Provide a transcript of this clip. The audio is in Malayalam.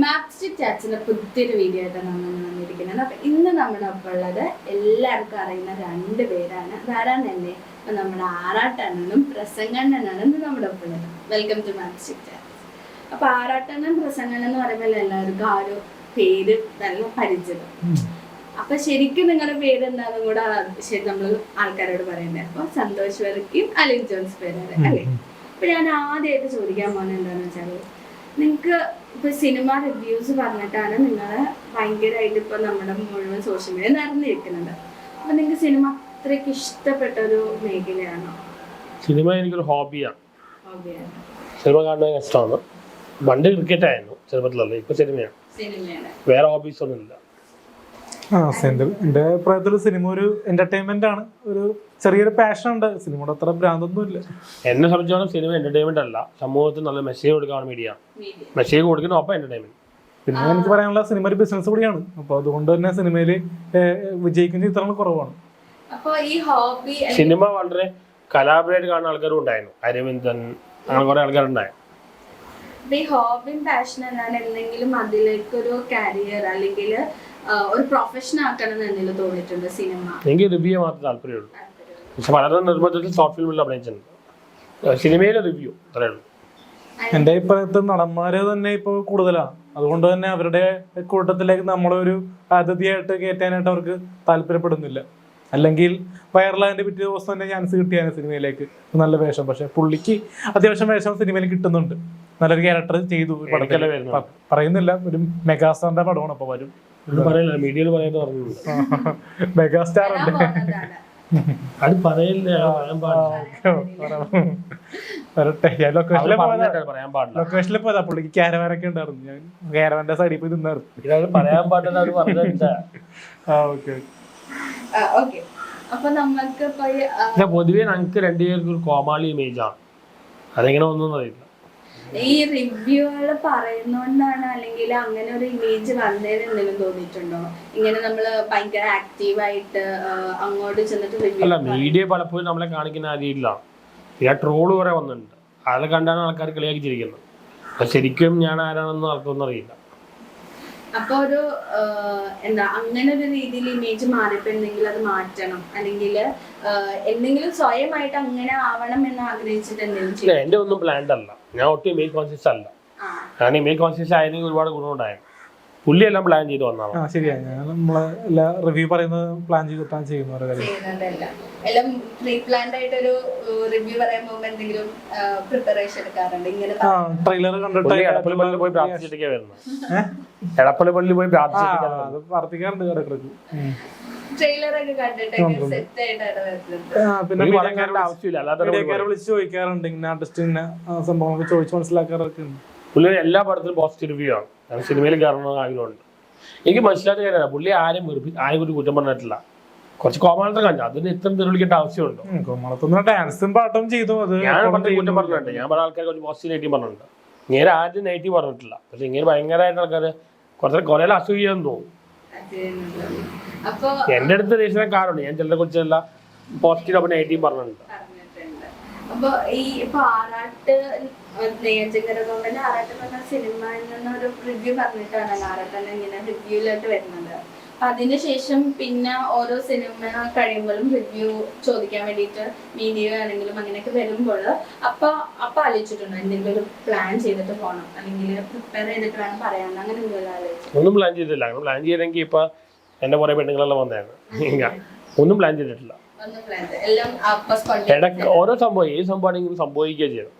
മാപ്സ്റ്റിക് ചാറ്റ്സിന്റെ പുതിയൊരു വീഡിയോ ആയിട്ടാണ് നമ്മൾ വന്നിരിക്കുന്നത്. അപ്പൊ ഇന്ന് നമ്മുടെ ഒപ്പം ഉള്ളത് എല്ലാവർക്കും അറിയുന്ന രണ്ട് പേരാണ്. ധാരാളം തന്നെ ഇപ്പൊ നമ്മുടെ ആറാട്ടണ്ണനും പ്രസംഗണ്ണനാണ് ഇന്ന് നമ്മുടെ ഒപ്പം ഉള്ളത്. Welcome to Mapstic chats. അപ്പൊ ആറാട്ടണ്ണൻ പ്രസംഗണ്ണൻ എന്ന് പറയുമ്പോൾ എല്ലാവർക്കും ആ ഒരു പേര് നല്ല പരിചിതം. അപ്പൊ ശരിക്കും നിങ്ങളുടെ പേര് എന്താണെന്നും കൂടെ ശരി നമ്മൾ ആൾക്കാരോട് പറയുന്നത്. അപ്പൊ സന്തോഷ് വർക്കിയും അലിൻ ജോൺസ് പേരാണ് അല്ലേ? അപ്പൊ ഞാൻ ആദ്യമായിട്ട് ചോദിക്കാൻ പോകുന്നത് എന്താണെന്ന് വെച്ചാല്, നിങ്ങൾക്ക് ഇപ്പൊ സിനിമ റിവ്യൂസ് പറഞ്ഞിട്ടാണ് നിങ്ങളെ ഭയങ്കരമായിട്ട് ഇപ്പൊ നമ്മുടെ മുഴുവൻ സോഷ്യൽ മീഡിയ നിറഞ്ഞിരിക്കുന്നത്. അപ്പൊ നിങ്ങൾക്ക് സിനിമ അത്രയ്ക്ക് ഇഷ്ടപ്പെട്ട ഒരു മേഖലയാണോ? സിനിമ എനിക്കൊരു ഹോബിയാണ്. സിനിമ കാണുന്നത് ഇഷ്ടമാണ്. പണ്ട് ക്രിക്കറ്റ് ആയിരുന്നു ചെറുപ്പത്തിലല്ല, ഇപ്പൊ സിനിമയാണ്. വേറെ ഹോബീസ് ഒന്നും ഇല്ല. എന്റെ അഭിപ്രായത്തിൽ സിനിമ ഒരു എന്റർടൈൻമെന്റ് ആണ്, ഒരു ചെറിയൊരു പാഷൻ ഉണ്ട്. സിനിമയുടെ അത്ര ഭ്രാന്തൊന്നും ഇല്ല. എന്നെ സംബന്ധിച്ചോളം സിനിമ എന്റർടൈൻമെന്റ് അല്ല, സമൂഹത്തിൽ നല്ല മെസ്സേജ് കൊടുക്കാണ് മീഡിയ. മെസ്സേജ് കൊടുക്കുന്ന ഒപ്പം എന്റർടൈൻമെന്റ്. പിന്നെ എനിക്ക് പറയാനുള്ള സിനിമ ഒരു ബിസിനസ് കൂടിയാണ്. അപ്പൊ അതുകൊണ്ട് തന്നെ സിനിമയിൽ വിജയിക്കുന്ന ചിത്രങ്ങൾ കുറവാണ്. സിനിമ വളരെ കലാപരമായിട്ട് കാണുന്ന ആൾക്കാരും ഉണ്ടായിരുന്നു. അരവിന്ദൻ അങ്ങനെ കുറെ ആൾക്കാരുണ്ടായിരുന്നു. ഈ ഹോബിയും പാഷൻ എന്നാണ് എന്തെങ്കിലും അതിലേക്കൊരു കരിയർ അല്ലെങ്കിൽ ഒരു പ്രൊഫഷൻ ആക്കണം എന്ന് തോന്നിയിട്ടുണ്ട് സിനിമ? എനിക്ക് റിവ്യൂ മാത്രമേ താല്പര്യമുള്ളൂ. പക്ഷെ വളരെ നിർബന്ധത്തിൽ ഷോർട്ട് ഫിലിമിൽ അഭിനയിച്ചിട്ടുണ്ട്. സിനിമയിലെ റിവ്യൂ അത്രേ ഉള്ളൂ. എന്റെ അഭിപ്രായത്തിൽ നടന്മാര് തന്നെ ഇപ്പൊ കൂടുതലാണ്. അതുകൊണ്ട് തന്നെ അവരുടെ കൂട്ടത്തിലേക്ക് നമ്മളൊരു അതിഥിയായിട്ട് കയറ്റാനായിട്ട് അവർക്ക് താല്പര്യപ്പെടുന്നില്ല. അല്ലെങ്കിൽ വൈറലായതിന്റെ പിറ്റേ ദിവസം തന്നെ ചാൻസ് കിട്ടിയാണ് സിനിമയിലേക്ക് നല്ല വേഷം. പക്ഷെ പുള്ളിക്ക് അത്യാവശ്യം വേഷം സിനിമയിൽ കിട്ടുന്നുണ്ട്. നല്ലൊരു ക്യാരക്ടർ ചെയ്തു. പറയുന്നില്ല, ഒരു മെഗാസ്റ്റാറിന്റെ പടമാണ് അപ്പൊ വരും. മെഗാസ്റ്റാർ ഉണ്ട്. അത് പറയില്ല, ലൊക്കേഷനിൽ പോയതാ. പുള്ളിക്ക് ക്യാരവാനൊക്കെ ഉണ്ടായിരുന്നു. ഞാൻ ക്യാരവാന്റെ സൈഡിൽ പോയി നിന്നായിരുന്നു. പറയാൻ പാടില്ല. പൊതുവെ ഞങ്ങൾക്ക് രണ്ടുപേർക്ക് ഒരു കോമാളി ഇമേജ് ആണ്. അതെങ്ങനെ ഒന്നും അറിയില്ല. ഈ റിവ്യൂകൾ പറയുന്നോണ്ടാണ് അല്ലെങ്കിൽ അങ്ങനെ ഒരു ഇമേജ് വന്നേന്ന് എന്തെങ്കിലും തോന്നിയിട്ടുണ്ടോ? ഇങ്ങനെ നമ്മള് ഭയങ്കര ആക്റ്റീവായിട്ട് അങ്ങോട്ട് ചെന്നിട്ട് അല്ല, മീഡിയ പലപ്പോഴും നമ്മളെ കാണിക്കുന്ന ആ രീതിയിലാണ്. പിന്നെ ട്രോള് കുറെ വന്നിട്ടുണ്ട്. അതൊക്കെ കണ്ടാണ് ആൾക്കാർ കളിയാക്കിച്ചിരിക്കുന്നത്. അപ്പൊ ശരിക്കും ഞാൻ ആരാണെന്ന് ആർക്കൊന്നും അറിയില്ല. അപ്പൊ ഒരു എന്താ അങ്ങനെ ഒരു രീതിയിൽ ഇമേജ് മാറിയപ്പോ എന്തെങ്കിലും അത് മാറ്റണം അല്ലെങ്കിൽ എന്തെങ്കിലും സ്വയമായിട്ട് അങ്ങനെ ആവണം എന്ന് ആഗ്രഹിച്ചിട്ട് എന്തെങ്കിലും? എന്റെ ഒന്നും പ്ലാൻഡ് അല്ല. ഞാൻ ഒട്ടും ഇമേജ് കോൺഷ്യസ് അല്ല. ഞാൻ ഇമേജ് കോൺഷ്യസ് ആയിരുന്നെങ്കിൽ ഒരുപാട് ഗുണമുണ്ടായിരുന്നു. പുള്ളി എല്ലാം പ്ലാൻ ചെയ്ത് വന്നതാണ്. ശരിയാണ്. ഞാൻ നമ്മളെ എല്ലാ റിവ്യൂ പറയുന്നത് പ്ലാൻ ചെയ്തിട്ടാണ് ചെയ്യുന്നത്. എല്ലാം പ്രീ പ്ലാൻഡ് ആയിട്ട് ഒരു റിവ്യൂ പറയാൻ പോകുമ്പോൾ എന്തെങ്കിലും പ്രിപ്പറേഷൻ എടുക്കാറുണ്ട്? ഇങ്ങനെ ട്രെയിലർ കണ്ടിട്ട് എടപ്പള്ളി പള്ളിയിൽ പോയി പ്രാർത്ഥിച്ചിട്ടൊക്കെ വരുന്നത്. എടപ്പള്ളി പള്ളിയിൽ പോയി പ്രാർത്ഥിക്കാറുണ്ട് ഇടക്കിടക്ക്. ട്രെയിലറൊക്കെ കണ്ടിട്ട് സെറ്റ് ആയിട്ടാണ് വരുന്നത്. പിന്നെ ആവശ്യമില്ല, വിളിച്ച് ചോദിക്കാറുണ്ട് ഇങ്ങനെ ആർട്ടിസ്റ്റ് ഇങ്ങനെ സംഭവങ്ങളൊക്കെ ചോദിച്ച് മനസ്സിലാക്കാറൊക്കെ ഉണ്ട്. പുള്ളി എല്ലാ പടത്തിലും പോസിറ്റീവ് റിവ്യൂ ആണ്. ഞാൻ സിനിമയിൽ കയറണമെന്ന് ആഗ്രഹമുണ്ട്. എനിക്ക് മനസ്സിലാത്ത കാര്യമാണ്, പുള്ളി ആരും ഒരു കുറ്റം പറഞ്ഞിട്ടില്ല. കുറച്ച് കോമാളത്തെ കാണിച്ചു, അതിന് ഇത്ര തെളിവിക്കേണ്ട ആവശ്യമുണ്ടോ? കോമാളത്തൊന്നും ഡാൻസും പാട്ടും ചെയ്തു. ഞാൻ പണ്ട് കുറ്റം പറഞ്ഞിട്ടുണ്ട്. ഞാൻ പല ആൾക്കാർ കുറച്ച് പോസിറ്റീവ് നെഗറ്റീവ് പറഞ്ഞിട്ടുണ്ട്. ഇങ്ങനെ ആരും നെഗറ്റീവ് പറഞ്ഞിട്ടില്ല. പക്ഷെ ഇങ്ങനെ ഭയങ്കരമായിട്ട് ആൾക്കാർ കുറേ അസൂയെന്ന് തോന്നും. എന്റെ അടുത്ത് ദേശീയ കാറുണ്ട്. ഞാൻ ചിലരെ കുറിച്ചല്ല പോസിറ്റീവ് അപ്പൊ നെഗറ്റീവ് പറഞ്ഞിട്ടുണ്ട്. അപ്പൊ ഈ ഇപ്പൊ ആറാട്ട് നെയ്യാറ്റിൻകര ആറാട്ട് പറഞ്ഞ സിനിമയിൽ നിന്നൊരു റിവ്യൂ പറഞ്ഞിട്ടാണ് ആറാട്ടന്നെ ഇങ്ങനെ റിവ്യൂലായിട്ട് വരുന്നത്. അതിനുശേഷം പിന്നെ ഓരോ സിനിമ കഴിയുമ്പോഴും റിവ്യൂ ചോദിക്കാൻ വേണ്ടിയിട്ട് മീഡിയ ആണെങ്കിലും അങ്ങനെയൊക്കെ വരുമ്പോൾ അപ്പൊ ആലോചിച്ചിട്ടുണ്ടോ എന്തെങ്കിലും ഒരു പ്ലാൻ ചെയ്തിട്ട് പോകണം അല്ലെങ്കിൽ പ്രിപ്പയർ ചെയ്തിട്ട് വേണം പറയാൻ? അങ്ങനെ എന്തെങ്കിലും ആലോചിച്ചു? ഒന്നും പ്ലാൻ ചെയ്തിട്ടില്ല. പ്ലാൻ ചെയ്തെങ്കിൽ ഇപ്പൊ എന്റെ കുറെ പെണ്ണുങ്ങളെല്ലാം വന്നതാണ്. ഒന്നും പ്ലാൻ ചെയ്തിട്ടില്ല. ഓരോ സംഭവം ഏത് സംഭവമാണെങ്കിലും സംഭവിക്കുകയോ ചെയ്യണം.